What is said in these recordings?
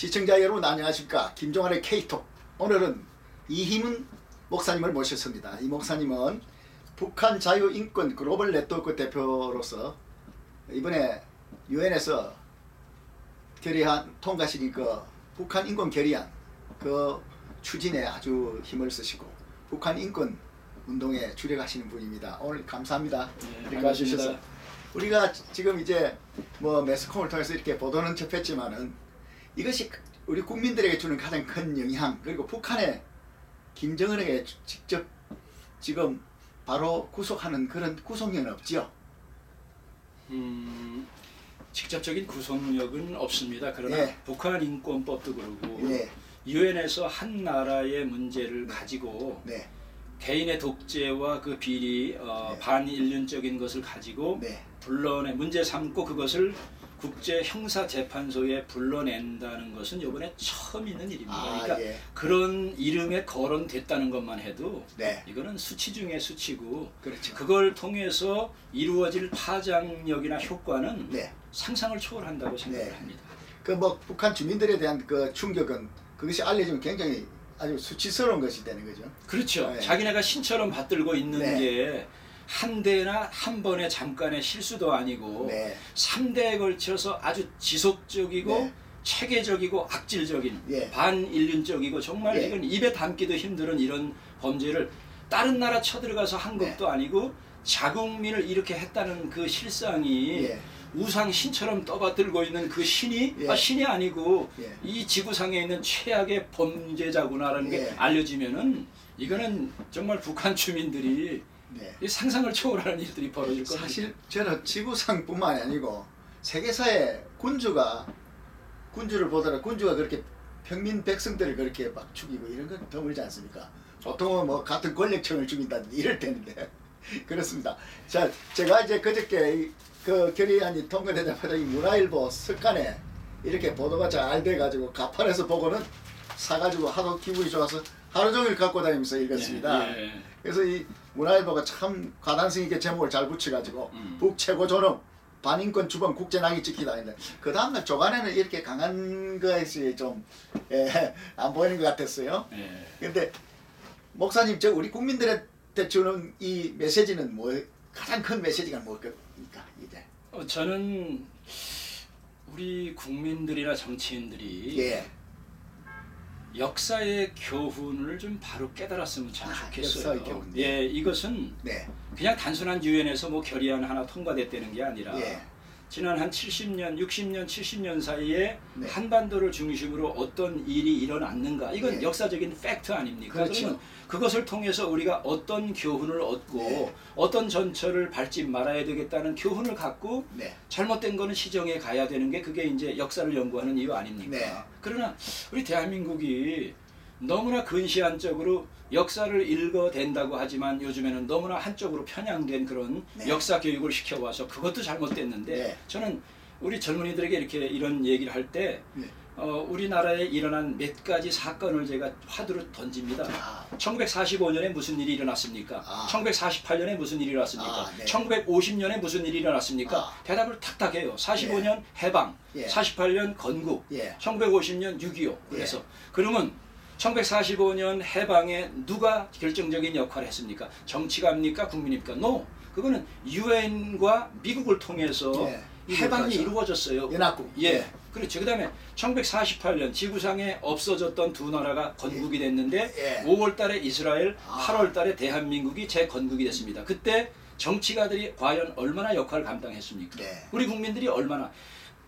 시청자 여러분 안녕하십니까. 김종환의 K톡. 오늘은 이희문 목사님을 모셨습니다. 이 목사님은 북한 자유인권 글로벌 네트워크 대표로서 이번에 유엔에서 통과시킨 그 북한 인권 결의안 그 추진에 아주 힘을 쓰시고 북한 인권 운동에 주력하시는 분입니다. 오늘 감사합니다. 이렇게 와주셔서 우리가 지금 이제 뭐 매스컴을 통해서 이렇게 보도는 접했지만은 이것이 우리 국민들에게 주는 가장 큰 영향, 그리고 북한의 김정은에게 직접 지금 바로 구속하는 그런 구속력은 없지요? 직접적인 구속력은 없습니다. 그러나 예. 북한 인권법도 그러고 예. 유엔에서 한 나라의 문제를 가지고 네. 개인의 독재와 그 비리, 네. 반인륜적인 것을 가지고 네. 문제 삼고 그것을 국제 형사 재판소에 불러낸다는 것은 이번에 처음 있는 일입니다. 그러니까 예. 그런 이름에 거론됐다는 것만 해도 네. 이거는 수치 중에 수치고, 그렇죠. 그걸 통해서 이루어질 파장력이나 효과는 네. 상상을 초월한다고 생각을 네. 합니다. 그 뭐 북한 주민들에 대한 그 충격은 그것이 알려지면 굉장히 아주 수치스러운 것이 되는 거죠. 그렇죠. 네. 자기네가 신처럼 받들고 있는 네. 게 한 대나 한 번의 잠깐의 실수도 아니고 네. 3대에 걸쳐서 아주 지속적이고 네. 체계적이고 악질적인 예. 반인륜적이고 정말 예. 이건 입에 담기도 힘든 이런 범죄를 다른 나라 쳐들어가서 한 것도 아니고 자국민을 이렇게 했다는 그 실상이 예. 우상 신처럼 떠받들고 있는 그 신이 예. 신이 아니고 예. 이 지구상에 있는 최악의 범죄자구나라는 예. 게 알려지면은 이거는 정말 북한 주민들이 네. 이 상상을 초월하는 일들이 벌어질 겁니다. 사실 저는 지구상뿐만이 아니고 세계사의 군주를 보더라 군주가 그렇게 평민 백성들을 그렇게 막 죽이고 이런 건 드물지 않습니까? 보통은 뭐 같은 권력층을 죽인다든지 이럴 텐데 그렇습니다. 자, 제가 이제 그저께 그 결의안이 통과되자마자 이 문화일보 석간에 이렇게 보도가 잘 돼가지고 가판에서 보고는 사가지고 하도 기분이 좋아서 하루 종일 갖고 다니면서 읽었습니다. 예. 그래서 이 문화일보가 참 가단성 있게 제목을 잘 붙여가지고 북최고 존엄 반인권 주범 국제낭이 찍히다 했는데 그 다음날 조간에는 이렇게 강한 것이 좀 안 보이는 것 같았어요. 그런데 목사님, 저 우리 국민들한테 주는 이 메시지는 뭐 가장 큰 메시지가 뭘까 이제? 저는 우리 국민들이나 정치인들이 예. 역사의 교훈을 좀 바로 깨달았으면 참 좋겠어요. 역사의 교훈. 예, 이것은 네. 그냥 단순한 유엔에서 뭐 결의안 하나 통과됐다는 게 아니라 예. 지난 한 70년, 60년, 70년 사이에 네. 한반도를 중심으로 어떤 일이 일어났는가, 이건 예. 역사적인 팩트 아닙니까? 그렇죠. 그러면 그것을 통해서 우리가 어떤 교훈을 얻고 네. 어떤 전철을 밟지 말아야 되겠다는 교훈을 갖고 네. 잘못된 거는 시정에 가야 되는 게 그게 이제 역사를 연구하는 이유 아닙니까? 네. 그러나 우리 대한민국이 너무나 근시안적으로 역사를 읽어댄다고 하지만 요즘에는 너무나 한쪽으로 편향된 그런 네. 역사 교육을 시켜와서 그것도 잘못됐는데 네. 저는 우리 젊은이들에게 이렇게 이런 얘기를 할 때 네. 우리나라에 일어난 몇 가지 사건을 제가 화두로 던집니다. 1945년에 무슨 일이 일어났습니까? 1948년에 무슨 일이 일어났습니까? 네. 1950년에 무슨 일이 일어났습니까? 대답을 탁탁 해요. 45년 해방, 예. 48년 건국, 예. 1950년 6.25. 그래서 그러면 1945년 해방에 누가 결정적인 역할을 했습니까? 정치가입니까? 국민입니까? No. 그거는 유엔과 미국을 통해서 해방이 이루어졌어요. 연합국. 예. 그렇죠. 그 다음에 1948년 지구상에 없어졌던 두 나라가 건국이 됐는데 5월 달에 이스라엘, 8월 달에 대한민국이 재건국이 됐습니다. 그때 정치가들이 과연 얼마나 역할을 감당했습니까? 우리 국민들이 얼마나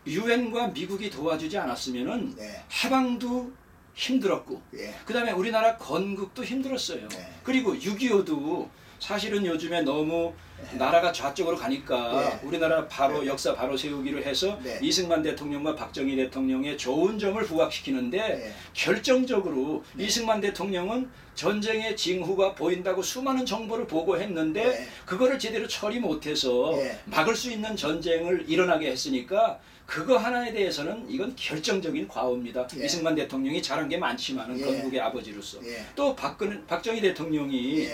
유엔과 미국이 도와주지 않았으면은 해방도 힘들었고 그 다음에 우리나라 건국도 힘들었어요. 그리고 6.25도 사실은 요즘에 너무 나라가 좌쪽으로 가니까 우리나라 바로 역사 바로 세우기로 해서 이승만 대통령과 박정희 대통령의 좋은 점을 부각시키는데 결정적으로 이승만 대통령은 전쟁의 징후가 보인다고 수많은 정보를 보고했는데 그거를 제대로 처리 못해서 막을 수 있는 전쟁을 일어나게 했으니까 그거 하나에 대해서는 이건 결정적인 과오입니다. 이승만 대통령이 잘한 게 많지만은 건국의 아버지로서 또 박정희 대통령이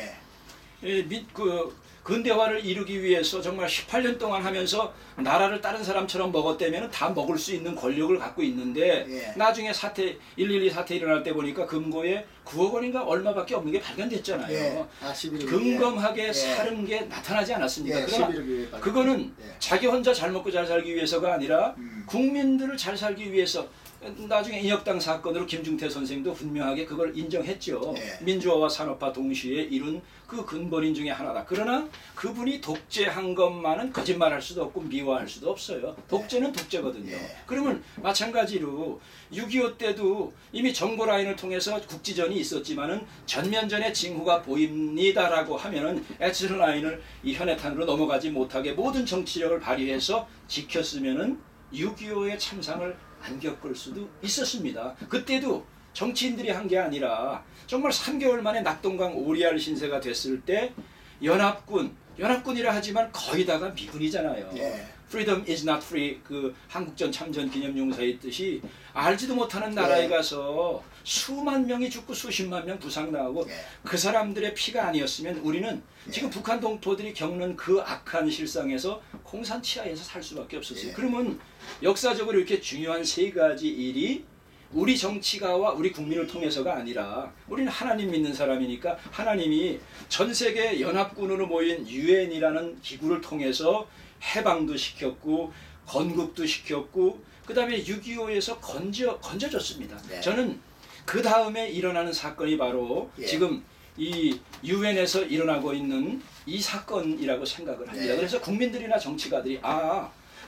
근대화를 이루기 위해서 정말 18년 동안 하면서 나라를 다른 사람처럼 먹었다면 다 먹을 수 있는 권력을 갖고 있는데 예. 나중에 1.12 사태 일어날 때 보니까 금고에 9억 원인가 얼마밖에 없는 게 발견됐잖아요. 예. 아, 11억. 금검하게 예. 사는 게 나타나지 않았습니까? 예, 그러나 11억. 그거는 예. 자기 혼자 잘 먹고 잘 살기 위해서가 아니라 국민들을 잘 살기 위해서. 나중에 인혁당 사건으로 김중태 선생도 분명하게 그걸 인정했죠. 예. 민주화와 산업화 동시에 이룬 그 근본인 중에 하나다. 그러나 그분이 독재한 것만은 거짓말할 수도 없고 미화할 수도 없어요. 독재는 독재거든요. 예. 그러면 마찬가지로 6.25 때도 이미 정보 라인을 통해서 국지전이 있었지만은 전면전의 징후가 보입니다라고 하면은 엑셀 라인을 이 현해탄으로 넘어가지 못하게 모든 정치력을 발휘해서 지켰으면은 6.25의 참상을 안 겪을 수도 있었습니다. 그때도 정치인들이 한 게 아니라 정말 3개월 만에 낙동강 오리알 신세가 됐을 때 연합군이라 하지만 거의 다가 미군이잖아요. 예. Freedom is not free, 그 한국전 참전 기념용사에 있듯이 알지도 못하는 나라에 예. 가서 수만 명이 죽고 수십만 명 부상 나오고 예. 그 사람들의 피가 아니었으면 우리는 예. 지금 북한 동포들이 겪는 그 악한 실상에서 공산 치하에서 살 수밖에 없었어요. 예. 그러면 역사적으로 이렇게 중요한 세 가지 일이 우리 정치가와 우리 국민을 통해서가 아니라 우리는 하나님 믿는 사람이니까 하나님이 전 세계 연합군으로 모인 유엔이라는 기구를 통해서 해방도 시켰고 건국도 시켰고 그 다음에 6.25에서 건져줬습니다. 네. 저는 그 다음에 일어나는 사건이 바로 예. 지금 이 유엔에서 일어나고 있는 이 사건이라고 생각을 합니다. 네. 그래서 국민들이나 정치가들이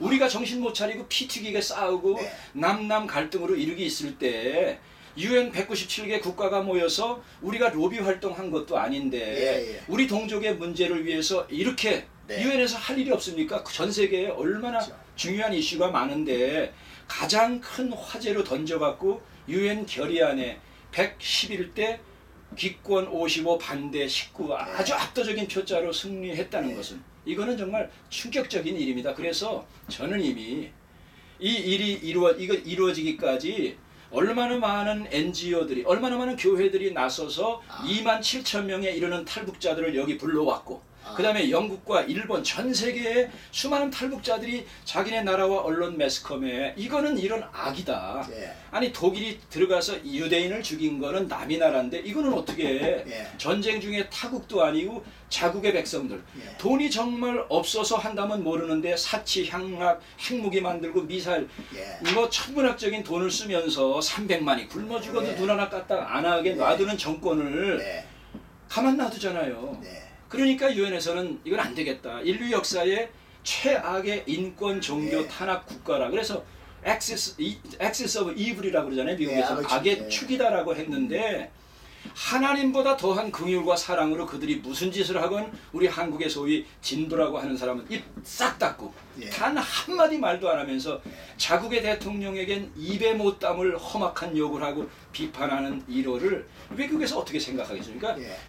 우리가 정신 못 차리고 피 튀기게 싸우고 네. 남남 갈등으로 이르기 있을 때 UN 197개 국가가 모여서 우리가 로비 활동한 것도 아닌데 예, 예. 우리 동족의 문제를 위해서 이렇게 네. 유엔에서 할 일이 없습니까? 전 세계에 얼마나 그렇죠. 중요한 이슈가 많은데 가장 큰 화제로 던져갖고 유엔 결의안에 111대 기권 55 반대 19 아주 압도적인 표자로 승리했다는 네. 것은 이거는 정말 충격적인 일입니다. 그래서 저는 이미 이 일이 이루어지기까지 얼마나 많은 NGO들이 얼마나 많은 교회들이 나서서 2만 7천 명에 이르는 탈북자들을 여기 불러왔고 그 다음에 영국과 일본 전 세계의 수많은 탈북자들이 자기네 나라와 언론 매스컴에 이거는 이런 악이다. 예. 아니 독일이 들어가서 유대인을 죽인 거는 남이 나라인데 이거는 어떻게 해? 예. 전쟁 중에 타국도 아니고 자국의 백성들 예. 돈이 정말 없어서 한다면 모르는데 사치, 향락, 핵무기 만들고 미사일 예. 이거 천문학적인 돈을 쓰면서 300만이 굶어 죽어도 네. 눈 하나 까딱 안 하게 놔두는 정권을 네. 가만 놔두잖아요. 네. 그러니까 유엔에서는 이건 안 되겠다. 인류 역사의 최악의 인권 종교 네. 탄압 국가라. 그래서 axis of evil이라고 그러잖아요. 미국에서 네, 악의 네. 축이다라고 했는데 하나님보다 더한 긍휼과 사랑으로 그들이 무슨 짓을 하건 우리 한국의 소위 진보라고 하는 사람은 입 싹 닫고 예. 단 한마디 말도 안 하면서 자국의 대통령에겐 입에 못 담을 험악한 욕을 하고 비판하는 일호를 외국에서 어떻게 생각하겠습니까? 예.